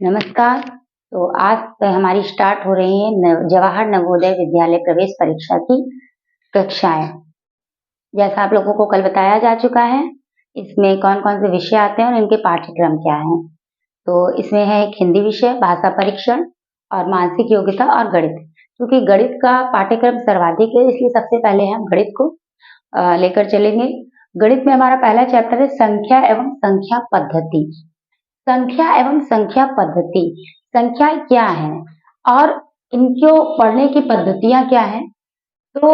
नमस्कार। तो आज से हमारी स्टार्ट हो रही है जवाहर नवोदय विद्यालय प्रवेश परीक्षा की कक्षाएं। जैसा आप लोगों को कल बताया जा चुका है, इसमें कौन-कौन से विषय आते हैं और इनके पाठ्यक्रम क्या हैं। तो इसमें है एक हिंदी विषय, भाषा परीक्षण और मानसिक योग्यता और गणित। क्योंकि गणित का पाठ्यक्रम सर्वाधिक है, इसलिए सबसे पहले हम गणित को लेकर चलेंगे। गणित में हमारा पहला चैप्टर है संख्या एवं संख्या पद्धति। संख्या एवं संख्या पद्धति, संख्या क्या है और इनको पढ़ने की पद्धतियां क्या है। तो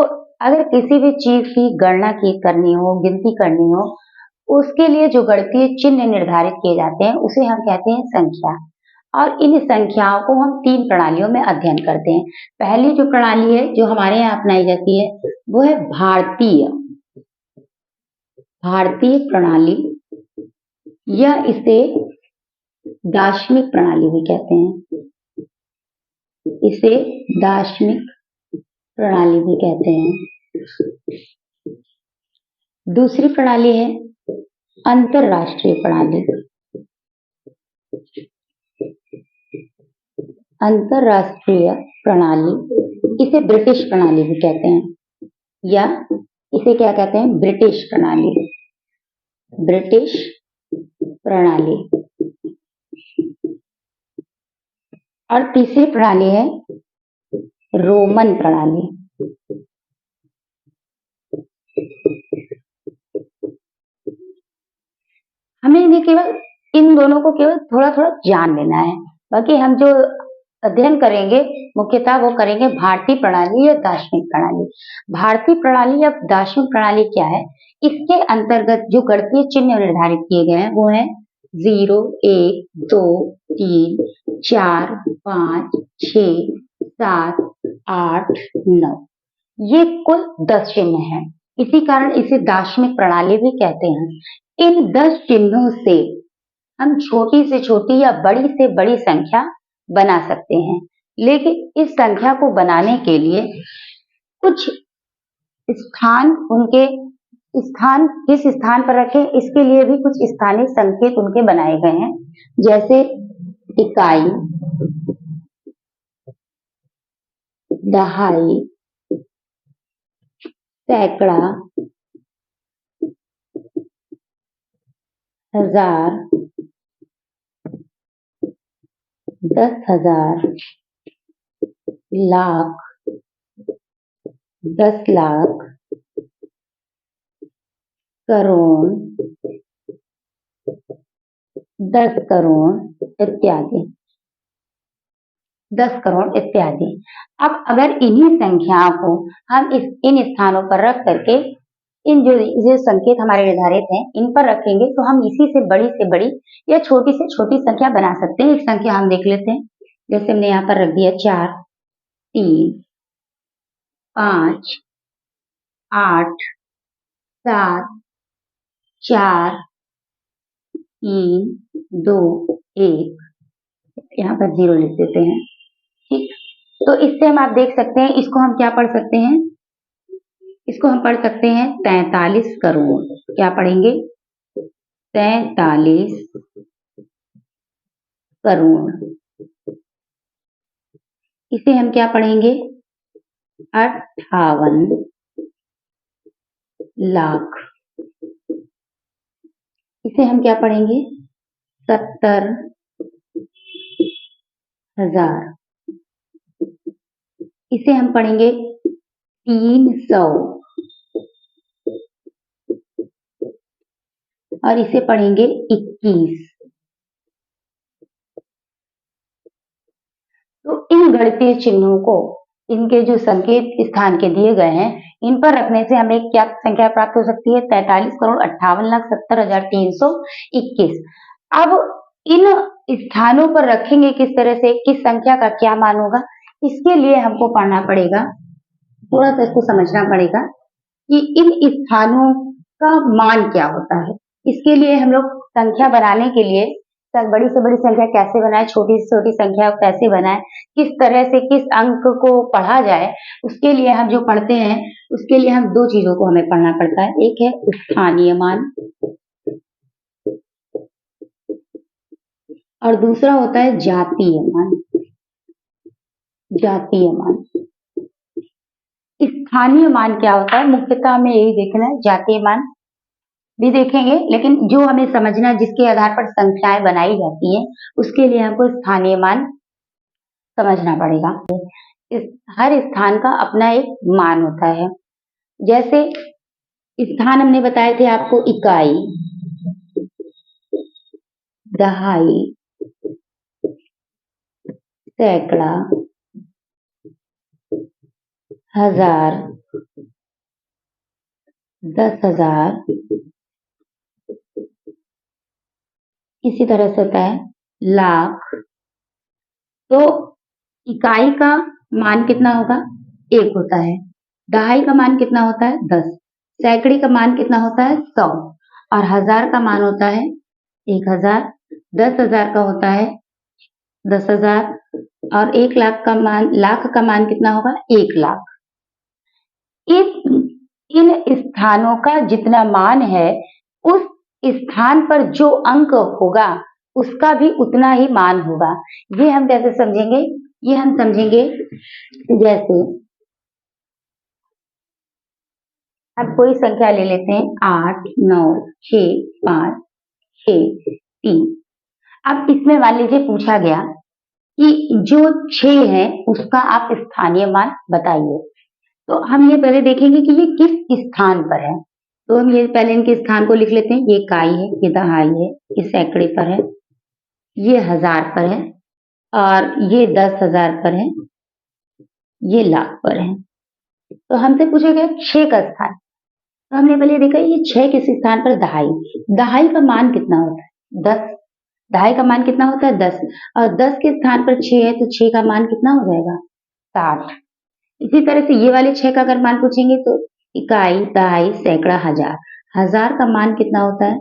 अगर किसी भी चीज की गणना की करनी हो, गिनती करनी हो, उसके लिए जो गणितीय चिन्ह निर्धारित किए जाते हैं उसे हम कहते हैं संख्या। और इन संख्याओं को हम तीन प्रणालियों में अध्ययन करते हैं। पहली जो प्रणाली है जो हमारे यहाँ अपनाई जाती है वो है भारतीय भारतीय प्रणाली, या इसे दार्शनिक प्रणाली भी कहते हैं। इसे दार्शनिक प्रणाली भी कहते हैं। दूसरी प्रणाली है अंतरराष्ट्रीय प्रणाली। अंतरराष्ट्रीय प्रणाली, इसे ब्रिटिश प्रणाली भी कहते हैं, या इसे क्या कहते हैं, ब्रिटिश प्रणाली। ब्रिटिश प्रणाली। और तीसरी प्रणाली है रोमन प्रणाली। हमें इन्हें केवल इन दोनों को केवल थोड़ा थोड़ा जान लेना है। बाकी हम जो अध्ययन करेंगे मुख्यतः वो करेंगे भारतीय प्रणाली या दार्शनिक प्रणाली। भारतीय प्रणाली या दार्शनिक प्रणाली क्या है, इसके अंतर्गत जो गणितीय चिन्ह निर्धारित किए गए हैं वो है 0, 1, 2, 3, 4, 5, 6, 7, 8, 9, ये कुल 10 चिन्ह हैं। इसी कारण इसे दार्शनिक प्रणाली भी कहते हैं। इन 10 चिन्हों से हम छोटी से छोटी या बड़ी से बड़ी संख्या बना सकते हैं, लेकिन इस संख्या को बनाने के लिए कुछ स्थान, उनके स्थान किस स्थान पर रखें इसके लिए भी कुछ स्थानीय संकेत उनके बनाए गए हैं। जैसे इकाई, दहाई, सैकड़ा, हजार, 10,000, लाख, 10 लाख, करोड़, 10 करोड़ इत्यादि। 10 करोड़ इत्यादि। अब अगर इन्हीं संख्याओं को हम इन स्थानों पर रख करके इन जो संकेत हमारे निर्धारित हैं इन पर रखेंगे तो हम इसी से बड़ी या छोटी से छोटी संख्या बना सकते हैं। एक संख्या हम देख लेते हैं, जैसे हमने यहाँ पर रख दिया 4, 3, 5, 8, 7, 4, 3, 2, 1, यहाँ पर 0 लिख देते हैं। ठीक, तो इससे आप देख सकते हैं, इसको हम क्या पढ़ सकते हैं, इसको हम पढ़ सकते हैं 43 करोड़। क्या पढ़ेंगे, 43 करोड़। इसे हम क्या पढ़ेंगे, 58 लाख। इसे हम क्या पढ़ेंगे, 70,000। इसे हम पढ़ेंगे 300, और इसे पढ़ेंगे 21। तो इन गणितीय चिन्हों को, इनके जो संकेत स्थान के दिए गए हैं, इन पर रखने से हमें क्या संख्या प्राप्त हो सकती है, 43,58,70,321। अब इन स्थानों पर रखेंगे किस तरह से, किस संख्या का क्या मान होगा, इसके लिए हमको पढ़ना पड़ेगा, थोड़ा सा इसको समझना पड़ेगा कि इन स्थानों का मान क्या होता है। इसके लिए हम लोग संख्या बनाने के लिए बड़ी से बड़ी संख्या कैसे बनाए, छोटी से छोटी संख्या कैसे बनाए, किस तरह से किस अंक को पढ़ा जाए, उसके लिए हम जो पढ़ते हैं उसके लिए हम दो चीजों को हमें पढ़ना पड़ता है। एक है स्थानीय मान और दूसरा होता है जातीय मान। जातीय मान। स्थानीय मान क्या होता है, मुख्यतः हमें यही देखना है। जातीय मान भी देखेंगे, लेकिन जो हमें समझना, जिसके आधार पर संख्याएं बनाई जाती हैं, उसके लिए हमको स्थानीय मान समझना पड़ेगा। इस हर स्थान का अपना एक मान होता है। जैसे स्थान हमने बताए थे आपको, इकाई, दहाई, सैकड़ा, हजार, 10,000, इसी तरह से होता है लाख। तो इकाई का मान कितना होगा, 1 होता है। दहाई का मान कितना होता है, 10। सैकड़ी का मान कितना होता है, 100। और हजार का मान होता है 1000। 10,000 का होता है 10,000। और 1 लाख का मान कितना होगा, 1 लाख। इन स्थानों का जितना मान है, उस स्थान पर जो अंक होगा उसका भी उतना ही मान होगा। ये हम कैसे समझेंगे, ये हम समझेंगे जैसे अब कोई संख्या ले लेते हैं, 8, 9, 6, 5, 6, 3। अब इसमें मान लीजिए पूछा गया कि जो 6 है उसका आप स्थानीय मान बताइए। तो हम ये पहले देखेंगे कि ये किस स्थान पर है। तो हम ये पहले इनके स्थान को लिख लेते हैं। ये इकाई है, ये दहाई है, ये सैकड़े पर है, ये हजार पर है, और ये 10,000 पर है, ये लाख पर है। तो हमसे पूछा गया 6 का स्थान। तो हमने पहले देखा ये 6 किस स्थान पर, दहाई। दहाई का मान कितना होता है, 10। दहाई का मान कितना होता है, 10। और 10 के स्थान पर 6 है, तो 6 का मान कितना हो जाएगा, 60। इसी तरह से ये वाले 6 का अगर मान पूछेंगे तो इकाई, दहाई, सैकड़ा, हजार। हजार का मान कितना होता है,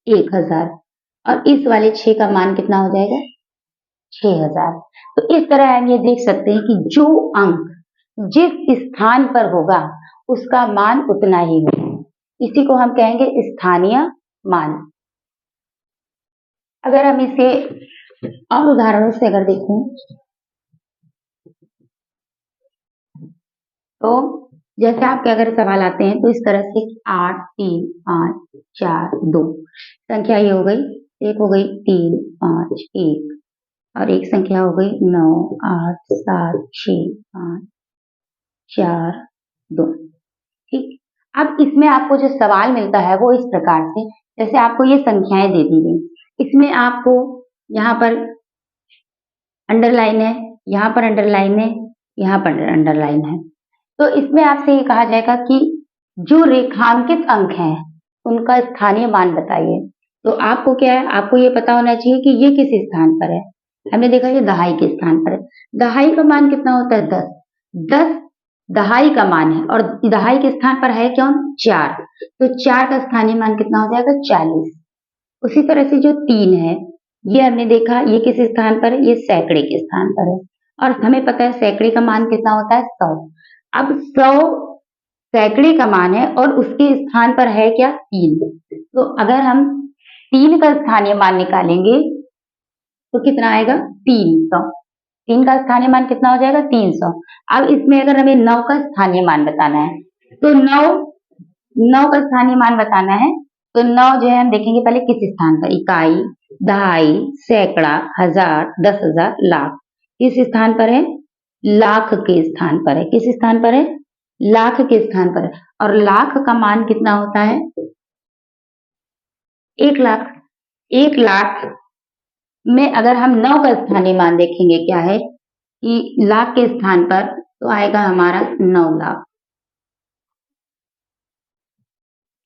1000। और इस वाले 6 का मान कितना हो जाएगा, 6000। तो इस तरह हम ये देख सकते हैं कि जो अंक जिस स्थान पर होगा उसका मान उतना ही होगा। इसी को हम कहेंगे स्थानीय मान। अगर हम इसे और उदाहरणों से अगर देखें तो जैसे आपके अगर सवाल आते हैं तो इस तरह से 8, 3, 5, 4, 2 संख्या ये हो गई। एक हो गई 3, 5, 1, और एक संख्या हो गई 9, 8, 7, 6, 5, 4, 2। ठीक। अब इसमें आपको जो सवाल मिलता है वो इस प्रकार से, जैसे आपको ये संख्याएं दे दी गई, इसमें आपको यहाँ पर अंडरलाइन है, यहाँ पर अंडरलाइन है, यहाँ पर अंडरलाइन है। तो इसमें आपसे ये कहा जाएगा कि जो रेखांकित अंक हैं उनका स्थानीय मान बताइए। तो आपको क्या है, आपको ये पता होना चाहिए कि ये किस स्थान पर है। हमने देखा ये दहाई के स्थान पर है। दहाई का मान कितना होता है, 10। 10 दहाई का मान है, और दहाई के स्थान पर है कौन, 4। तो 4 का स्थानीय मान कितना हो जाएगा, 40। उसी तरह से जो 3 है, ये हमने देखा ये किस स्थान पर है, ये सैकड़े के स्थान पर है। और हमें पता है सैकड़े का मान कितना होता है, 100। अब 100 सैकड़े का मान है और उसके स्थान पर है क्या, 3। तो अगर हम 3 का स्थानीय मान निकालेंगे तो कितना आएगा, 300। 3 का स्थानीय मान कितना हो जाएगा, 300। अब इसमें अगर हमें 9 का स्थानीय मान बताना है तो 9 का स्थानीय मान बताना है तो 9 जो है हम देखेंगे पहले किस स्थान पर, इकाई, दहाई, सैकड़ा, हजार, 10,000, लाख। किस स्थान पर है, लाख के स्थान पर है। किस स्थान पर है, लाख के स्थान पर है। और लाख का मान कितना होता है, 1 लाख। 1 लाख में अगर हम 9 का स्थानीय मान देखेंगे क्या है कि लाख के स्थान पर तो आएगा हमारा 9 लाख।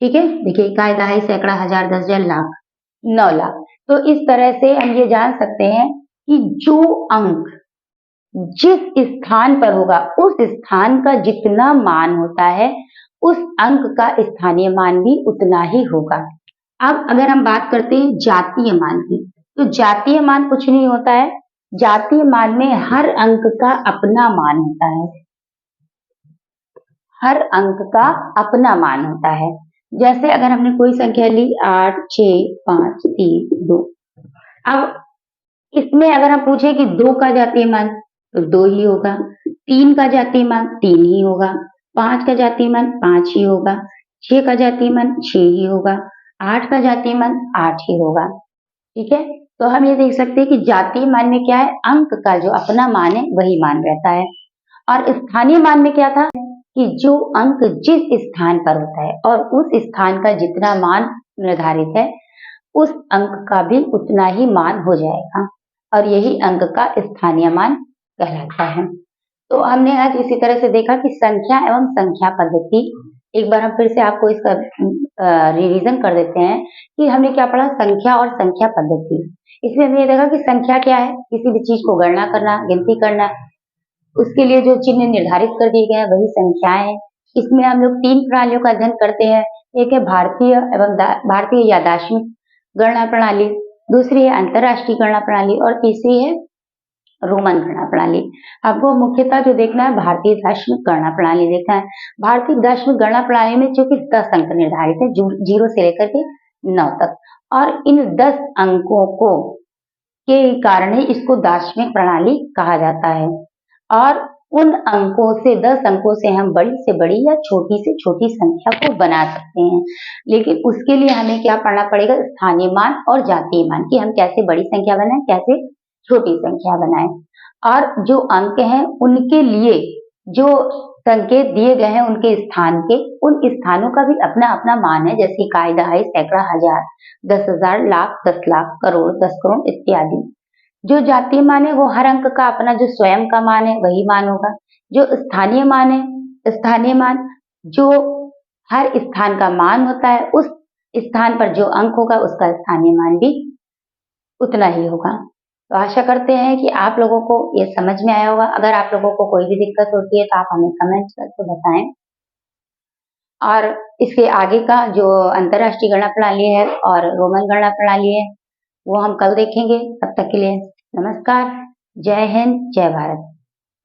ठीक है, देखिए इकाई, दहाई, सैकड़ा, हजार, 10,000, लाख, 9 लाख। तो इस तरह से हम ये जान सकते हैं कि जो अंक जिस स्थान पर होगा उस स्थान का जितना मान होता है उस अंक का स्थानीय मान भी उतना ही होगा। अब अगर हम बात करते हैं जातीय मान की, तो जातीय मान कुछ नहीं होता है, जातीय मान में हर अंक का अपना मान होता है। हर अंक का अपना मान होता है। जैसे अगर हमने कोई संख्या ली 8, 6, 5, 3, 2, अब इसमें अगर हम पूछे कि 2 का जातीय मान तो 2 ही होगा, 3 का जातीय मान 3 ही होगा, 5 का जातीय मान 5 ही होगा, 6 का जातीय मान 6 ही होगा, 8 का जातीय मान 8 ही होगा। ठीक है, तो हम ये देख सकते हैं कि जातीय मान में क्या है, अंक का जो अपना मान है वही मान रहता है। और स्थानीय मान में क्या था कि जो अंक जिस स्थान पर होता है और उस स्थान का जितना मान निर्धारित है उस अंक का भी उतना ही मान हो जाएगा और यही अंक का स्थानीय मान कहलाता है। तो हमने आज इसी तरह से देखा कि संख्या एवं संख्या पद्धति, एक बार हम फिर से आपको इसका रिवीजन कर देते हैं कि हमने क्या पढ़ा, संख्या और संख्या पद्धति। इसमें हमने देखा कि संख्या क्या है, किसी भी चीज को गणना करना, गिनती करना, उसके लिए जो चिन्ह निर्धारित कर दिए गए हैं वही संख्याएं हैं। इसमें हम लोग 3 प्रणालियों का अध्ययन करते हैं, एक है भारतीय एवं भारतीय या दार्शनिक गणना प्रणाली, दूसरी है अंतरराष्ट्रीय गणना प्रणाली और तीसरी है रोमन गणना प्रणाली। आपको मुख्यतः जो देखना है भारतीय दार्शनिक गणना प्रणाली देखना है। भारतीय दार्शनिक गणना प्रणाली में चूंकि 10 अंक निर्धारित है, 0 से लेकर के 9 तक, और इन 10 अंकों को के कारण ही इसको दार्शनिक प्रणाली कहा जाता है। और उन अंकों से 10 अंकों से हम बड़ी से बड़ी या छोटी से छोटी संख्या को बना सकते हैं, लेकिन उसके लिए हमें क्या पढ़ना पड़ेगा, स्थानीय मान और जातीय मान, कि हम कैसे बड़ी संख्या बनाएं, कैसे छोटी संख्या बनाएं। और जो अंक हैं उनके लिए जो संकेत दिए गए हैं उनके स्थान के, उन स्थानों का भी अपना अपना मान है, जैसे इकाई, दहाई, सैकड़ा, हजार, 10,000, लाख, 10 लाख, करोड़, 10 करोड़ इत्यादि। जो जातीय मान है वो हर अंक का अपना जो स्वयं का मान है वही मान होगा। जो स्थानीय मान है, स्थानीय मान जो हर स्थान का मान होता है, उस स्थान पर जो अंक होगा उसका स्थानीय मान भी उतना ही होगा। तो आशा करते हैं कि आप लोगों को ये समझ में आया होगा। अगर आप लोगों को कोई भी दिक्कत होती है तो आप हमें कमेंट करके बताएं। और इसके आगे का जो अंतरराष्ट्रीय गणना प्रणाली है और रोमन गणना प्रणाली है वो हम कल देखेंगे। तब तक के लिए नमस्कार, जय हिंद, जय भारत।